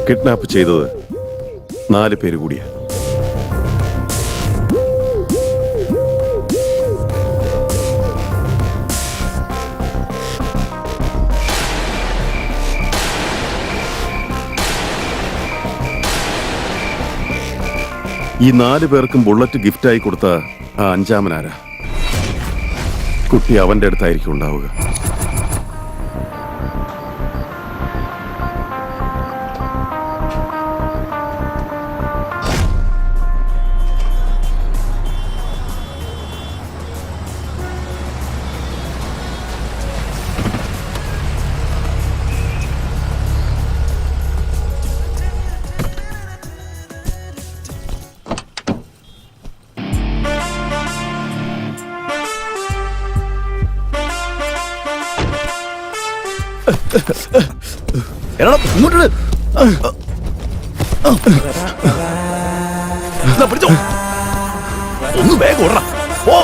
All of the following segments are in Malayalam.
കിഡ്നാപ്പ് ചെയ്തത് 4 പേര് കൂടിയാ. ഈ 4 പേർക്കും ബുള്ളറ്റ് ഗിഫ്റ്റായി കൊടുത്ത ആ 5-മനാരാ? കുട്ടി അവന്റെ അടുത്തായിരിക്കും ഉണ്ടാവുക. ഒന്ന് വേഗം ഓടണം. ഓ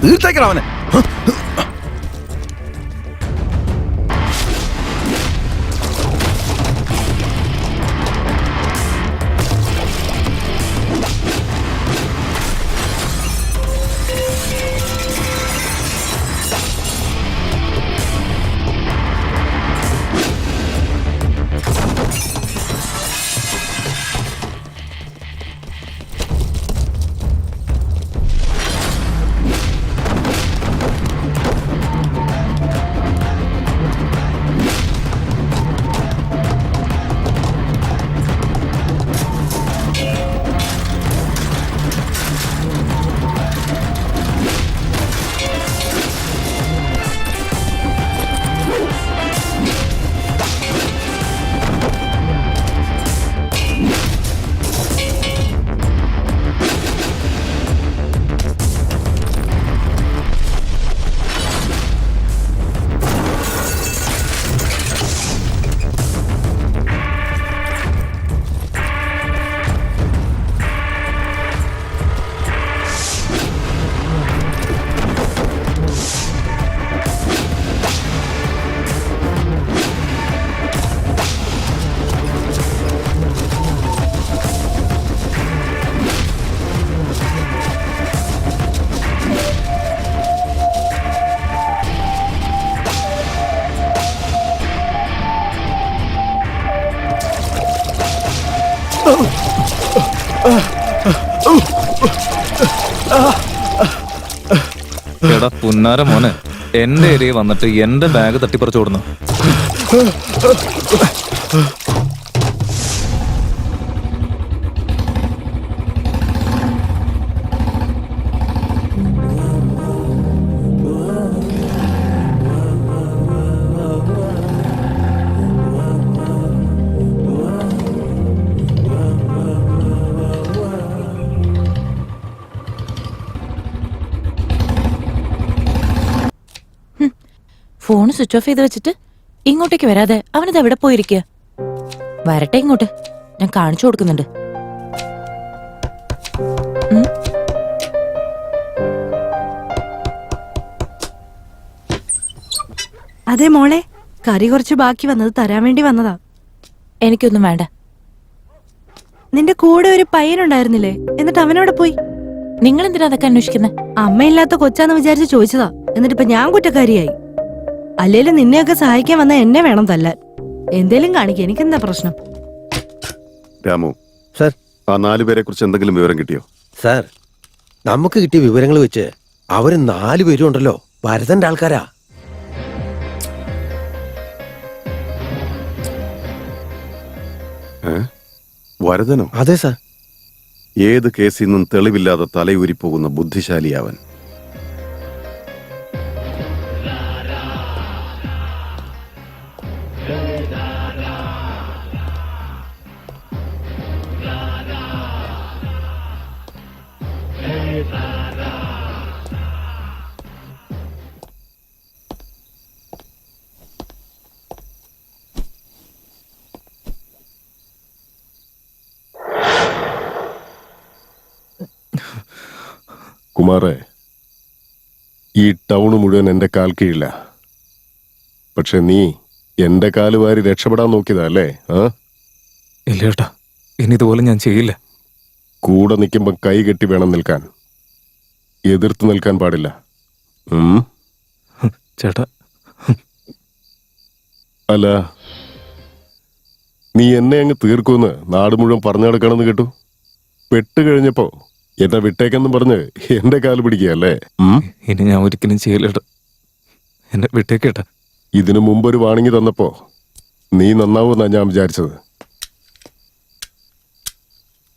തീർച്ചയാക്കണം അവനെ. എടാ പുന്നാര മോനെ, എന്റെ ഏരിയ വന്നിട്ട് എന്റെ ബാഗ് തട്ടിപ്പറിച്ചോടുന്നു. ഫോൺ സ്വിച്ച് ഓഫ് ചെയ്ത് വെച്ചിട്ട് ഇങ്ങോട്ടേക്ക് വരാതെ അവനത് എവിടെ പോയിരിക്കുക? വരട്ടെ ഇങ്ങോട്ട്, ഞാൻ കാണിച്ചു കൊടുക്കുന്നുണ്ട്. അതെ മോളെ, കറി കുറച്ച് ബാക്കി വന്നത് തരാൻ വേണ്ടി വന്നതാ. എനിക്കൊന്നും വേണ്ട. നിന്റെ കൂടെ ഒരു പയ്യനുണ്ടായിരുന്നില്ലേ, എന്നിട്ട് അവനോടെ പോയി? നിങ്ങൾ എന്തിനാ അതൊക്കെ അന്വേഷിക്കുന്നത്? അമ്മയില്ലാത്ത കൊച്ചാന്ന് വിചാരിച്ച് ചോദിച്ചതാ, എന്നിട്ടിപ്പൊ ഞാൻ കുറ്റക്കാരിയായി. അല്ലേലും നിന്നെയൊക്കെ സഹായിക്കാൻ വന്ന എന്നെ വേണം തല്ലാൻ. എന്തേലും കാണിക്ക, എനിക്കെന്താ പ്രശ്നം? രാമു സർ, ആ 4 പേരെ കുറിച്ച് എന്തെങ്കിലും വിവരം കിട്ടിയോ? സാർ നമുക്ക് കിട്ടിയ വിവരങ്ങൾ വെച്ച് അവര് 4 പേരും ഉണ്ടല്ലോ ഭരതന്റെ ആൾക്കാരാ. വരദനോ? അതെ സാർ. ഏത് കേസിൽ നിന്നും തെളിവില്ലാതെ തലയൂരിപ്പോകുന്ന ബുദ്ധിശാലിയാവൻ. കുമാറെ, ഈ ടൗണ് മുഴുവൻ എന്റെ കാൽ കീഴില്ല. പക്ഷെ നീ എന്റെ കാല് വാരി രക്ഷപ്പെടാൻ നോക്കിയതാ അല്ലേ? ആ, ഇല്ല ചേട്ടാ, ഇനി ഇതുപോലെ ഞാൻ ചെയ്യില്ല. കൂടെ നിൽക്കുമ്പോ കൈ കെട്ടി വേണം നിൽക്കാൻ, എതിർത്ത് നിൽക്കാൻ പാടില്ല. ചേട്ടാ, അല്ല, നീ എന്നെ അങ്ങ് തീർക്കുമെന്ന് നാട് മുഴുവൻ പറഞ്ഞു നടക്കണമെന്ന് കേട്ടു. പെട്ട് കഴിഞ്ഞപ്പോ എന്നെ വിട്ടേക്കെന്നും പറഞ്ഞ് എന്റെ കാല് പിടിക്കുകയല്ലേ? ഇനി ഞാൻ ഒരിക്കലും ചെയ്യില്ല ചേട്ടാ. എന്നെ വിട്ടേക്കേട്ടാ. ഇതിനു മുമ്പൊരു വാണിംഗ് തന്നപ്പോ നീ നന്നാവുമെന്നാ ഞാൻ വിചാരിച്ചത്.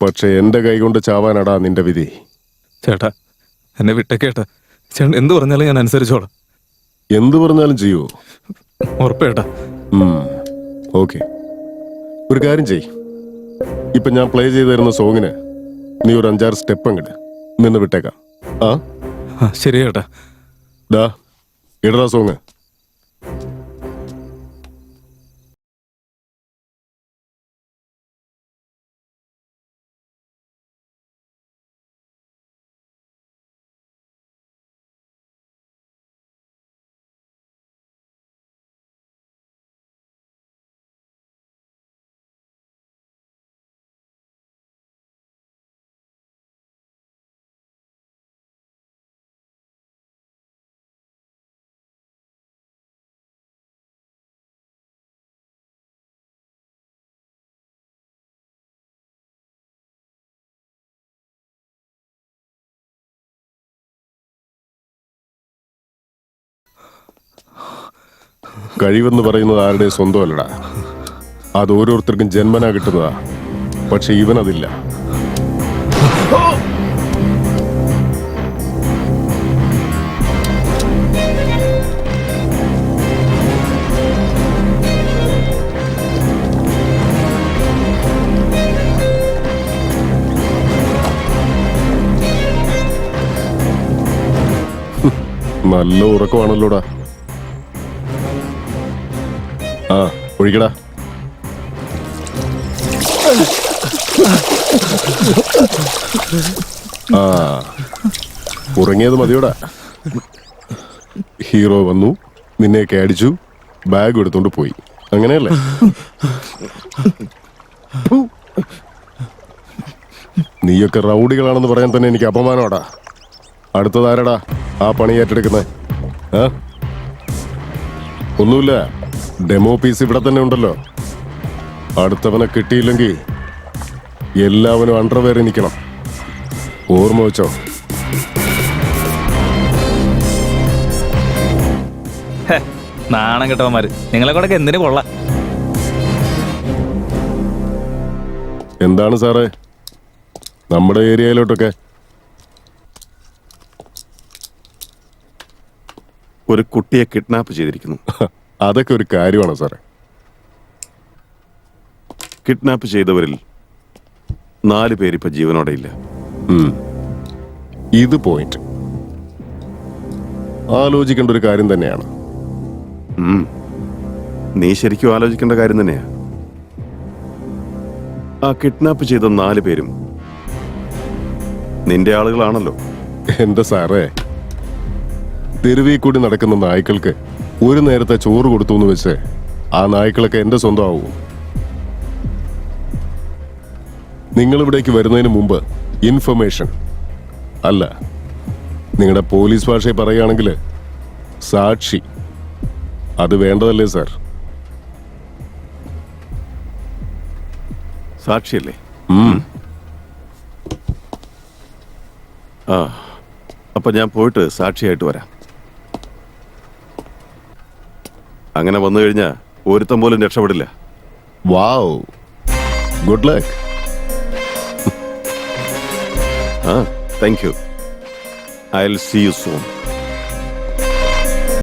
പക്ഷെ എന്റെ കൈകൊണ്ട് ചാവാനടാ നിന്റെ വിധി. ചേട്ടാ, എന്നെ വിട്ടേക്കേട്ടാ. ചേട്ടൻ എന്ത് പറഞ്ഞാലും ഞാൻ അനുസരിച്ചോളാം. എന്തു പറഞ്ഞാലും ചെയ്യൂ? ഉറപ്പേട്ടാ. ഓക്കെ, ഒരു കാര്യം ചെയ്. ഇപ്പൊ ഞാൻ പ്ലേ ചെയ്ത് തരുന്ന സോങ്ങിന് നീ ഒരു 5-6 സ്റ്റെപ്പ് അങ്ങട് നിന്ന് വിട്ടേക്കാം. ശരി ചേട്ടാ. ഡാ, ഇടടാ സോങ്. കഴിവെന്ന് പറയുന്നത് ആരുടെ സ്വന്തമല്ലടാ, അത് ഓരോരുത്തർക്കും ജന്മനാ കിട്ടുന്നതാ. പക്ഷെ ഇവനതില്ല. നല്ല ഉറക്കമാണല്ലോടാ. ഒഴിക്കടാ. ഉറങ്ങിയത് മതിയോടാ. ഹീറോ വന്നു, നിന്നെയൊക്കെ അടിച്ചു, ബാഗ് എടുത്തോണ്ട് പോയി, അങ്ങനെയല്ലേ? നീയൊക്കെ റൗഡികളാണെന്ന് പറയാൻ തന്നെ എനിക്ക് അപമാനമാടാ. അടുത്തതാരടാ ആ പണി ഏറ്റെടുക്കുന്നത്? ഒന്നുമില്ല, ഡെമോ പീസ് ഇവിടെ തന്നെ ഉണ്ടല്ലോ. അടുത്തവനെ കിട്ടിയില്ലെങ്കിൽ എല്ലാവനും അണ്ടർവെയർ നിൽക്കണം. ഓർമ്മ വെച്ചോ. നാണം കെട്ടവന്മാര്, നിങ്ങളെ കൂടെ എന്തിനു കൊള്ളാം. എന്താണ് സാറേ നമ്മുടെ ഏരിയയിലോട്ടൊക്കെ? ഒരു കുട്ടിയെ കിഡ്നാപ്പ് ചെയ്തിരിക്കുന്നു. അതൊക്കെ ഒരു കാര്യമാണോ സാറേ? കിഡ്നാപ്പ് ചെയ്തവരിൽ 4 പേരിപ്പോ ജീവനോടെ ഇല്ല. ഇത് പോയിന്റ്. ആലോചിക്കേണ്ട ഒരു കാര്യം തന്നെയാണ്. നീ ശരിക്കും ആലോചിക്കേണ്ട കാര്യം തന്നെയാ. ആ കിഡ്നാപ്പ് ചെയ്ത 4 പേരും നിന്റെ ആളുകളാണല്ലോ. എന്റെ സാറേ, തെരുവീ കൂടി നടക്കുന്ന നായ്ക്കൾക്ക് ഒരു നേരത്തെ ചോറ് കൊടുത്തു എന്ന് വെച്ച് ആ നായ്ക്കളൊക്കെ എന്റെ സ്വന്തമാവും. നിങ്ങളിവിടേക്ക് വരുന്നതിന് മുമ്പ് ഇൻഫർമേഷൻ അല്ല, നിങ്ങളുടെ പോലീസ് ഭാഷയിൽ പറയുകയാണെങ്കിൽ സാക്ഷി, അത് വേണ്ടതല്ലേ സാർ? സാക്ഷിയല്ലേ? ആ അപ്പൊ ഞാൻ പോയിട്ട് സാക്ഷിയായിട്ട് വരാം. അങ്ങനെ വന്നു കഴിഞ്ഞാ ഒരുത്തം പോലും രക്ഷപ്പെടില്ല. Wow, good luck. Thank you. I will see you soon.